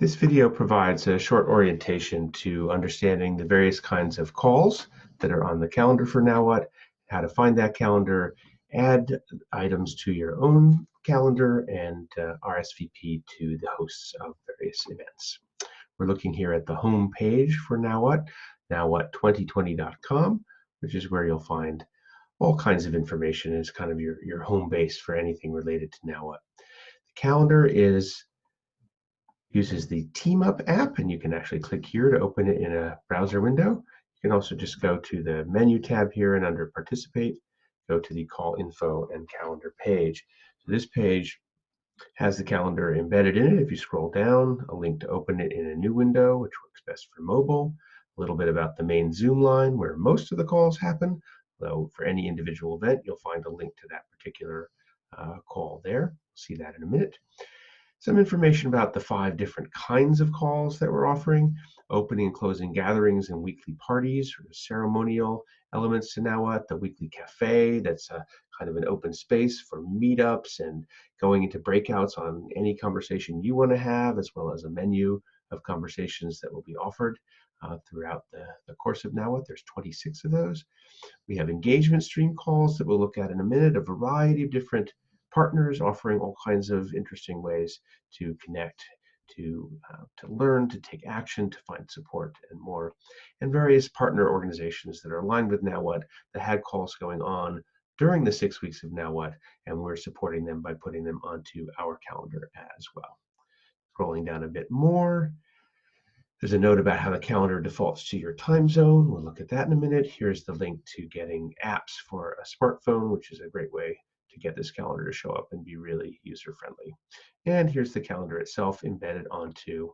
This video provides a short orientation to understanding the various kinds of calls that are on the calendar for Now What, how to find that calendar, add items to your own calendar, and RSVP to the hosts of various events. We're looking here at the home page for Now What, nowwhat2020.com, which is where you'll find all kinds of information as kind of your home base for anything related to Now What. The calendar uses the TeamUp app, and you can actually click here to open it in a browser window. You can also just go to the menu tab here and under Participate, go to the Call Info and Calendar page. So this page has the calendar embedded in it. If you scroll down, a link to open it in a new window, which works best for mobile, a little bit about the main Zoom line where most of the calls happen, though for any individual event, you'll find a link to that particular call there. See that in a minute. Some information about the 5 different kinds of calls that we're offering: opening and closing gatherings and weekly parties, or ceremonial elements to Now What, the weekly cafe, that's a kind of an open space for meetups and going into breakouts on any conversation you want to have, as well as a menu of conversations that will be offered throughout the course of Now What. There's 26 of those. We have engagement stream calls that we'll look at in a minute, a variety of different partners offering all kinds of interesting ways to connect, to learn, to take action, to find support, and more. And various partner organizations that are aligned with Now What that had calls going on during the 6 weeks of Now What, and we're supporting them by putting them onto our calendar as well. Scrolling down a bit more, there's a note about how the calendar defaults to your time zone. We'll look at that in a minute. Here's the link to getting apps for a smartphone, which is a great way to get this calendar to show up and be really user-friendly. And here's the calendar itself embedded onto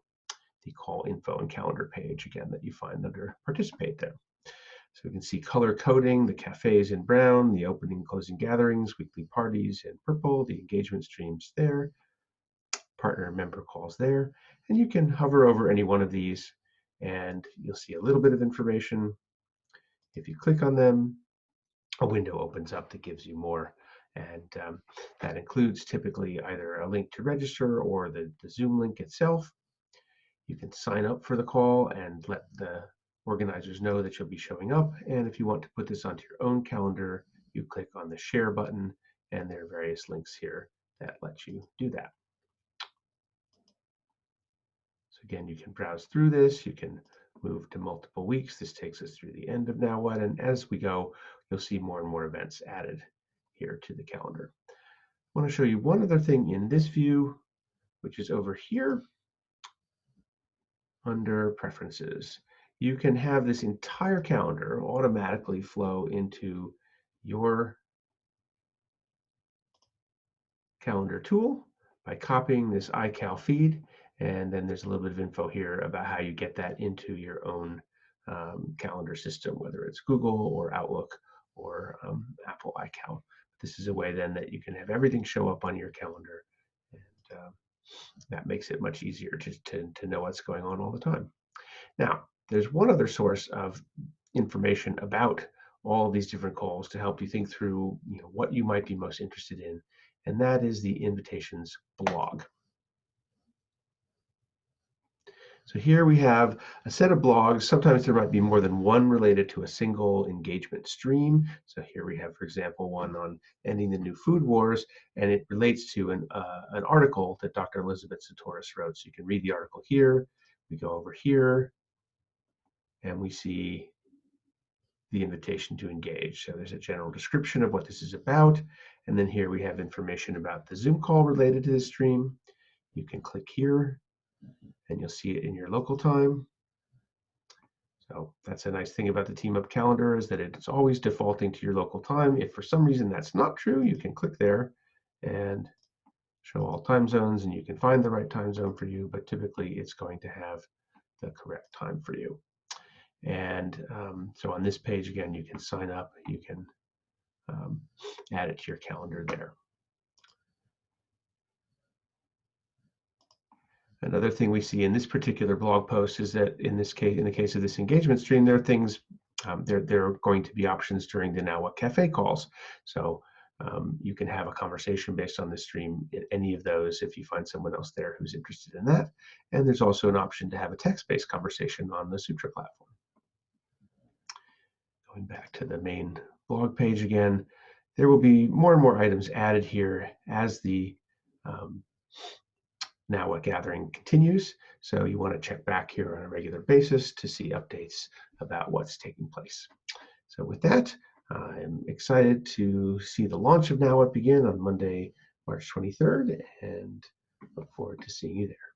the Call Info and Calendar page, again, that you find under Participate there. So we can see color coding, the cafes in brown, the opening and closing gatherings, weekly parties in purple, the engagement streams there, partner member calls there. And you can hover over any one of these and you'll see a little bit of information. If you click on them, a window opens up that gives you more. And that includes typically either a link to register or the Zoom link itself. You can sign up for the call and let the organizers know that you'll be showing up. And if you want to put this onto your own calendar, you click on the share button, and there are various links here that let you do that. So again, you can browse through this. You can move to multiple weeks. This takes us through the end of Now What. And as we go, you'll see more and more events added here to the calendar. I want to show you one other thing in this view, which is over here under Preferences. You can have this entire calendar automatically flow into your calendar tool by copying this iCal feed. And then there's a little bit of info here about how you get that into your own calendar system, whether it's Google or Outlook or Apple iCal. This is a way then that you can have everything show up on your calendar, and that makes it much easier to know what's going on all the time. Now, there's one other source of information about all of these different calls to help you think through what you might be most interested in, and that is the Invitations blog. So here we have a set of blogs. Sometimes there might be more than one related to a single engagement stream. So here we have, for example, one on ending the new food wars, and it relates to an article that Dr. Elizabeth Sahtouris wrote. So you can read the article here. We go over here, and we see the invitation to engage. So there's a general description of what this is about. And then here we have information about the Zoom call related to this stream. You can click here and you'll see it in your local time. So that's a nice thing about the TeamUp calendar, is that it's always defaulting to your local time. If for some reason that's not true, you can click there and show all time zones, and you can find the right time zone for you, but typically it's going to have the correct time for you. And so on this page, again, you can sign up, you can add it to your calendar there. Another thing we see in this particular blog post is that in the case of this engagement stream, there are things, there are going to be options during the Now What Cafe calls. So You can have a conversation based on the stream in any of those if you find someone else there who's interested in that. And there's also an option to have a text-based conversation on the Sutra platform. Going back to the main blog page again, there will be more and more items added here as the Now What gathering continues. So you want to check back here on a regular basis to see updates about what's taking place. So with that, I'm excited to see the launch of Now What begin on Monday, March 23rd, and look forward to seeing you there.